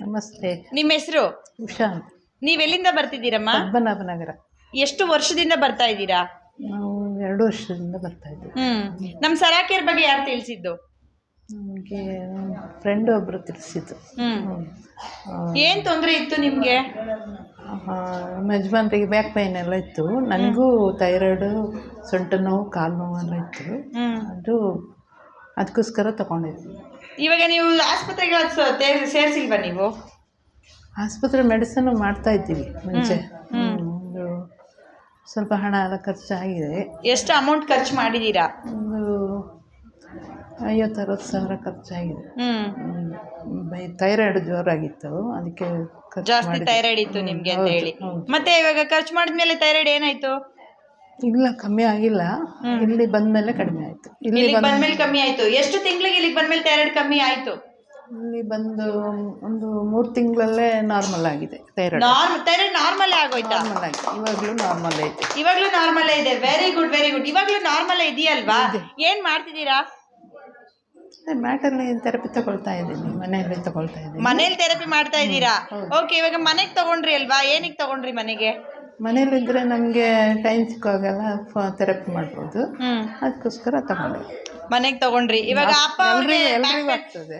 ನಮಸ್ತೆ. ನಿಮ್ಮ ಹೆಸರು? ಉಷಾ ಅಂತ. ನೀವೆಲ್ಲಿಂದ ಬರ್ತಿದ್ದೀರಮ್ಮ? ಪದ್ಮನಾಭನಗರ. ಎಷ್ಟು ವರ್ಷದಿಂದ ಬರ್ತಾ ಇದ್ದೀರಾ? ನಾವು 2 ವರ್ಷದಿಂದ ಬರ್ತಾ ಇದ್ದೀವಿ. ನಮ್ಮ ಸರಾಕೆಯರ್ ಬಗ್ಗೆ ಯಾರು ತಿಳಿಸಿದ್ದು? ನಮಗೆ ಫ್ರೆಂಡ್ ಒಬ್ಬರು ತಿಳಿಸಿದ್ದು. ಏನು ತೊಂದರೆ ಇತ್ತು ನಿಮಗೆ? ನಮ್ಮ ಯಜಮಾನ್ರಿಗೆ ಬ್ಯಾಕ್ ಪೈನ್ ಎಲ್ಲ ಇತ್ತು. ನನಗೂ ಥೈರಾಯ್ಡು, ಸೊಂಟ ನೋವು, ಕಾಲು ನೋವು ಎಲ್ಲ ಇತ್ತು. ಅದಕ್ಕೋಸ್ಕರ ತಗೊಂಡಿದ್ವಿ. ಇವಾಗ ನೀವು ಆಸ್ಪತ್ರೆಗೆ ಸೇರಿಸಿಲ್ವಾ ನೀವು? ಆಸ್ಪತ್ರೆ ಮೆಡಿಸನ್ ಮಾಡ್ತಾ ಇದ್ದೀವಿ ಮುಂಚೆ. ಸ್ವಲ್ಪ ಹಣ ಎಲ್ಲ ಖರ್ಚಾಗಿದೆ. ಎಷ್ಟು ಅಮೌಂಟ್ ಖರ್ಚು ಮಾಡಿದ್ದೀರಾ? ಒಂದು 50-60 ಸಾವಿರ ಖರ್ಚಾಗಿದೆ. ಥೈರಾಯ್ಡ್ ಜೋರಾಗಿತ್ತು, ಅದಕ್ಕೆ ಜಾಸ್ತಿ ಥೈರಾಯ್ಡ್ ಇತ್ತು ನಿಮಗೆ ಅಂತ ಹೇಳಿ. ಮತ್ತೆ ಇವಾಗ ಖರ್ಚು ಮಾಡಿದ್ಮೇಲೆ ಥೈರಾಯ್ಡ್ ಏನಾಯ್ತು? ಇಲ್ಲ, ಕಮ್ಮಿ ಆಗಿಲ್ಲ. ಇಲ್ಲಿ ಬಂದ್ಮೇಲೆ ಕಡಿಮೆ ಆಯ್ತು. ಇಲ್ಲಿ ಬಂದ್ಮೇಲೆ ಕಮ್ಮಿ ಆಯ್ತು. ಎಷ್ಟು ತಿಂಗಳಿಗೆ ಇಲ್ಲಿಗೆ ಬಂದ್ಮೇಲೆ ಥೈರಾಯ್ಡ್ ಕಮ್ಮಿ ಆಯ್ತು? ಇಲ್ಲಿ ಬಂದು ಒಂದು 3 ತಿಂಗಳಲ್ಲೇ ನಾರ್ಮಲ್ ಆಗಿದೆ. Thyroid normal ಆಗೋಯ್ತಾ? ನಾರ್ಮಲ್ ಆಗಿದೆ. ಇವಾಗಲೂ ನಾರ್ಮಲ್ ಐತೆ. ಇವಾಗಲೂ ನಾರ್ಮಲ್ ಇದೆ. Very good, very good. ಇವಾಗಲೂ ನಾರ್ಮಲ್ ಇದೆಯಲ್ವಾ? ಏನ್ ಮಾಡ್ತಿದ್ದೀರಾ? ಮ್ಯಾಟಲ್ಲಿ ಥೆರಪಿ ತಗೊಳ್ತಾ ಇದ್ದೀನಿ. ಮನೆಯಲ್ಲಿ ತಗೊಳ್ತಾ ಇದ್ದೀನಿ. ಮನೇಲಿ ಥೆರಪಿ ಮಾಡ್ತಾ ಇದ್ದೀರಾ? ಓಕೆ. ಇವಾಗ ಮನೆಗೆ ತಗೊಂಡ್ರಿ ಅಲ್ವಾ? ಏನಕ್ಕೆ ತಗೊಂಡ್ರಿ ಮನೆಗೆ? ಮನೇಲಿದ್ರೆ ನಮಗೆ ಟೈಮ್ ಸಿಕ್ಕಾಗೆಲ್ಲ ಥೆರಪಿ ಮಾಡ್ಬೋದು. ಅದಕ್ಕೋಸ್ಕರ ತಗೊಂಡ್ರಿ. ಮನೆಗೆ ತಗೊಂಡ್ರಿ. ಇವಾಗ ಅಪ್ಪ ಎಲ್ರಿಗೂ ಆಗ್ತದೆ,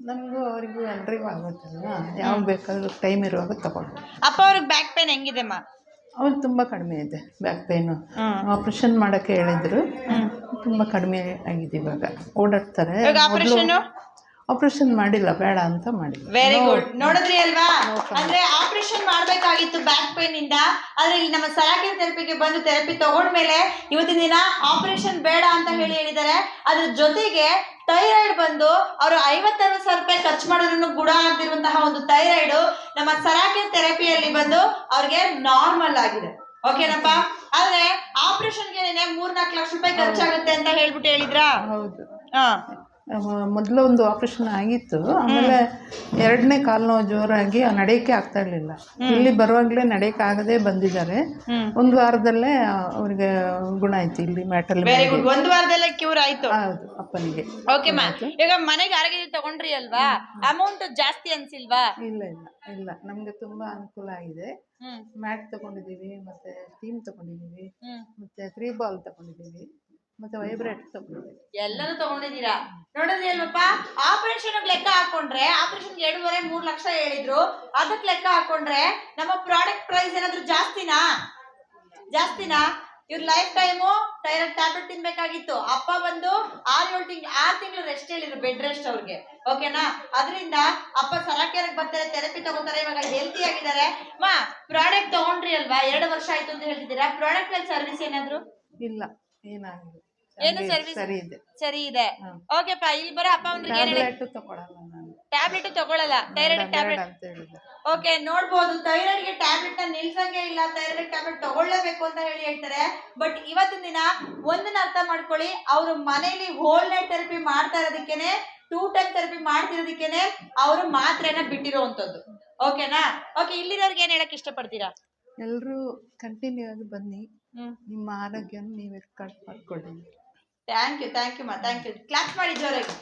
ನಮಗೂ ಅವರಿಗೂ ಎಲ್ರಿಗೂ ಆಗುತ್ತಲ್ಲ. ಯಾವ ಬೇಕಾದ್ರೂ ಟೈಮ್ ಇರುವಾಗ ತಗೊಂಡ್ರಿ. ಅಪ್ಪ ಅವ್ರಿಗೆ ಬ್ಯಾಕ್ ಪೇನ್ ಹೆಂಗಿದೆಮ್ಮ? ಅವ್ರು ತುಂಬ ಕಡಿಮೆ ಇದೆ ಬ್ಯಾಕ್ ಪೇನು. ಆಪ್ರೇಷನ್ ಮಾಡೋಕ್ಕೆ ಹೇಳಿದ್ರು. ತುಂಬ ಕಡಿಮೆ ಆಗಿದೆ. ಇವಾಗ ಓಡಾಡ್ತಾರೆ. ಆಪರೇಷನ್ ಮಾಡಿಲ್ಲ, ಬೇಡ ಅಂತ ಮಾಡಿಲ್ಲ. Very good. ನೋಡಿದ್ರಿ ಅಲ್ವಾ? ಅಂದ್ರೆ ಆಪರೇಷನ್ ಮಾಡ್ಬೇಕಾಗಿತ್ತು ಬ್ಯಾಕ್ ಪೇನ್ ಇಂದ. ಆದ್ರೆ ಇಲ್ಲಿ ನಮ್ಮ ಸರಾಕೆಯರ್ ಥೆರಪಿಗೆ ಬಂದು ಥೆರಪಿ ತಗೊಂಡ್ಮೇಲೆ ಇವತ್ತಿನ ದಿನ ಆಪರೇಷನ್ ಬೇಡ ಅಂತ ಹೇಳಿದ್ದಾರೆ. ಅದ್ರ ಜೊತೆಗೆ ಥೈರಾಯ್ಡ್ ಬಂದು ಅವರು 50-60 ಸಾವಿರ ರೂಪಾಯಿ ಖರ್ಚು ಮಾಡೋದ್ರೂ ಗುಣ ಆಗ್ತಿರುವಂತಹ ಒಂದು ಥೈರಾಯ್ಡ್ ನಮ್ಮ ಸರಾಕೆಯರ್ ಥೆರಪಿಯಲ್ಲಿ ಬಂದು ಅವ್ರಿಗೆ ನಾರ್ಮಲ್ ಆಗಿದೆ. ಓಕೆನಪ್ಪ? ಆದ್ರೆ ಆಪರೇಷನ್ಗೆ 3-4 ಲಕ್ಷ ರೂಪಾಯಿ ಖರ್ಚಾಗುತ್ತೆ ಅಂತ ಹೇಳ್ಬಿಟ್ಟು ಹೇಳಿದ್ರಾ? ಹೌದು. ಮೊದಲು ಒಂದು ಆಪರೇಷನ್ ಆಗಿತ್ತು. ಆಮೇಲೆ 2ನೇ ಕಾಲು ನೋವು ಜೋರಾಗಿ ನಡೆಯಕ್ಕೆ ಆಗ್ತಾ ಇರಲಿಲ್ಲ. ಇಲ್ಲಿ ಬರುವಾಗಲೇ ನಡೆಯಕ್ಕೆ ಆಗದೆ ಬಂದಿದ್ದಾರೆ. 1 ವಾರದಲ್ಲೇ ಅವ್ರಿಗೆ ಗುಣ ಆಯ್ತು. ಇಲ್ಲಿ ಮ್ಯಾಟಲ್ಲಿ. Very good. 1 ವಾರದಲ್ಲೇ ಕ್ಯೂರ್ ಆಯ್ತು. ಹೌದು, ಅಪ್ಪನಿಗೆ. ಓಕೆ ಮಾ. ಈಗ ಮನೆಗೆ ಆರೋಗ್ಯ ತಗೊಂಡ್ರಿ ಅಲ್ವಾ? ಅಮೌಂಟ್ ಜಾಸ್ತಿ ಅನ್ಸಿಲ್ವಾ? ಇಲ್ಲ ಇಲ್ಲ ಇಲ್ಲ, ನಮ್ಗೆ ತುಂಬಾ ಅನುಕೂಲ ಆಗಿದೆ. ಮ್ಯಾಟ್ ತಗೊಂಡಿದ್ದೀವಿ, ಮತ್ತೆ ಸ್ಟೀಮ್ ತಗೊಂಡಿದ್ದೀವಿ, ಮತ್ತೆ 3 ಬಾಲ್ ತಗೊಂಡಿದ್ದೀವಿ, ಮತ್ತೆ ವೈಬ್ರೇಟರ್ ತಗೊಂಡಿದ್ದೀವಿ. ಎಲ್ಲರೂ ತಗೊಂಡಿದ್ದೀರಾ? ನೋಡಿದ್ರಿ ಅಲ್ವಪ್ಪ? ಆಪರೇಷನ್ ಲೆಕ್ಕ ಹಾಕೊಂಡ್ರೆ ಆಪರೇಷನ್ 2.5-3 ಲಕ್ಷ ಹೇಳಿದ್ರು. ಅದಕ್ಕೆ ಲೆಕ್ಕ ಹಾಕೊಂಡ್ರೆ ನಮ್ಮ ಪ್ರಾಡಕ್ಟ್ ಪ್ರೈಸ್ ಏನಾದ್ರು ಜಾಸ್ತಿನಾ? ಇವ್ರ ಲೈಫ್ ಟೈಮು ಥೈರಾಯ್ಡ್ ಟ್ಯಾಬ್ಲೆಟ್ ತಿನ್ಬೇಕಾಗಿತ್ತು. ಅಪ್ಪ ಬಂದು 6 ತಿಂಗಳು ರೆಸ್ಟ್ ಹೇಳಿದ್ರು, ಬೆಡ್ ರೆಸ್ಟ್ ಅವ್ರಿಗೆ. ಓಕೆನಾ? ಅದರಿಂದ ಅಪ್ಪ ಸರಾಕೆಯರ್ಗೆ ಬರ್ತಾರೆ, ಥೆರಪಿ ತಗೋತಾರೆ, ಇವಾಗ ಹೆಲ್ತಿ ಆಗಿದ್ದಾರೆ. ಪ್ರಾಡಕ್ಟ್ ತಗೊಂಡ್ರಿ ಅಲ್ವಾ? 2 ವರ್ಷ ಆಯ್ತು ಅಂತ ಹೇಳ್ತಿದ್ದೀರಾ. ಪ್ರಾಡಕ್ಟ್ ಅಲ್ಲಿ ಸರ್ವಿಸ್ ಏನಾದ್ರು? ಇಲ್ಲ, ಏನಾಗಿಲ್ಲ. ಏನು ಸರ್ವಿಸ್? ಸರಿ ಇದೆ. ಓಕೆಪ್ಪ. ಇಲ್ಲಿ ಬರೋ ಅಪ್ಪ ಅವ್ರಿಗೆ ಟ್ಯಾಬ್ಲೆಟ್ ತಗೊಳ್ಳಲ್ಲ. ಥೈರಾಯ್ಡ್ ಟ್ಯಾಬ್ಲೆಟ್ ಅಂತ ಹೇಳಿದ್ರು. ಓಕೆ, ನೋಡ್ಬೋದು. ಥೈರಾಯ್ಡ್ಗೆ ಟ್ಯಾಬ್ಲೆಟ್ ನ ನಿಲ್ಸಂಗೆ ಇಲ್ಲ. ಥೈರಾಯ್ಡ್ ಟ್ಯಾಬ್ಲೆಟ್ ತಗೊಳ್ಳೇಬೇಕು ಅಂತ ಹೇಳ್ತಾರೆ. ಬಟ್ ಇವತ್ತಿನ ದಿನ ಒಂದನ್ನ ಅರ್ಥ ಮಾಡ್ಕೊಳ್ಳಿ, ಅವರು ಮನೇಲಿ ಹೋಲ್ ನೈಟ್ ಥೆರಪಿ ಮಾಡ್ತಾ ಇರೋದಕ್ಕೇನೆ, 2 ಟೈಮ್ ಥೆರಪಿ ಮಾಡ್ತಿರೋದಕ್ಕೇನೆ ಅವರು ಮಾತ್ರೆನ ಬಿಟ್ಟಿರೋವಂಥದ್ದು. ಓಕೆನಾ? ಓಕೆ, ಇಲ್ಲಿರೋರ್ಗೆ ಏನ್ ಹೇಳಕ್ ಇಷ್ಟಪಡ್ತೀರಾ? ಎಲ್ಲರೂ ಕಂಟಿನ್ಯೂ ಆಗಿ ಬನ್ನಿ. ನಿಮ್ಮ ಆರೋಗ್ಯ ನೀವೇ ಕಾಪಾಡ್ಕೊಳ್ಳಿ. ಥ್ಯಾಂಕ್ ಯು ಮಾ. Thank you. ಕ್ಲಾಪ್ ಮಾಡಿ ಜೋರಾಗಿ.